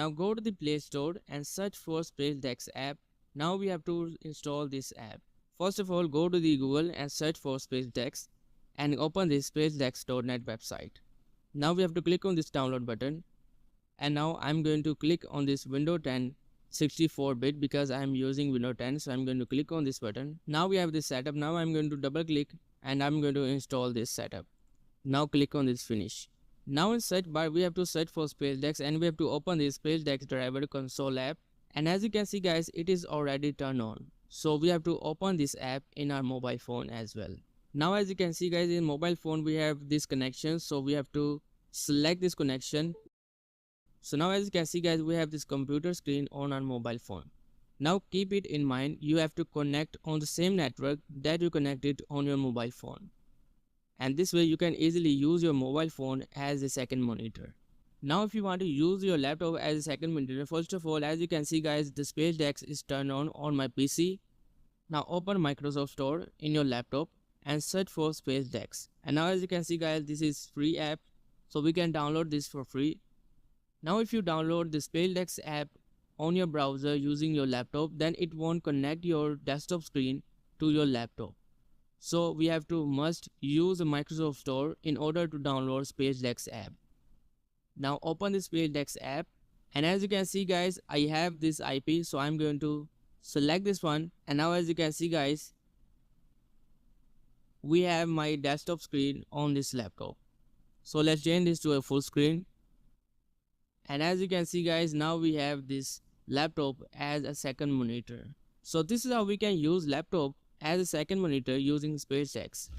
Now go to the Play Store and search for SpaceDex app. Now we have to install this app. First of all, go to the Google and search for SpaceDex and open the spacedex.net website. Now we have to click on this download button, and now I'm going to click on this Windows 10 64-bit because I'm using Windows 10, so I'm going to click on this button. Now we have this setup. Now I'm going to double click and I'm going to install this setup. Now click on this finish. Now in search bar we have to search for SpaceDex and we have to open the SpaceDex driver console app, and as you can see guys, it is already turned on. So we have to open this app in our mobile phone as well. Now as you can see guys, in mobile phone we have this connection, so we have to select this connection. So now as you can see guys, we have this computer screen on our mobile phone. Now keep it in mind, you have to connect on the same network that you connected on your mobile phone. And this way you can easily use your mobile phone as a second monitor. Now if you want to use your laptop as a second monitor, first of all, as you can see guys, the SpaceDex is turned on my PC. Now open Microsoft Store in your laptop and search for SpaceDex. And now as you can see guys, this is free app, so we can download this for free. Now if you download the SpaceDex app on your browser using your laptop, then it won't connect your desktop screen to your laptop. So we have to must use the Microsoft Store in order to download SpaceDex app. Now open the SpaceDex app, and as you can see guys, I have this IP, so I'm going to select this one. And now as you can see guys, we have my desktop screen on this laptop. So let's change this to a full screen. And as you can see guys, now we have this laptop as a second monitor. So this is how we can use laptop as a second monitor using SpaceDex.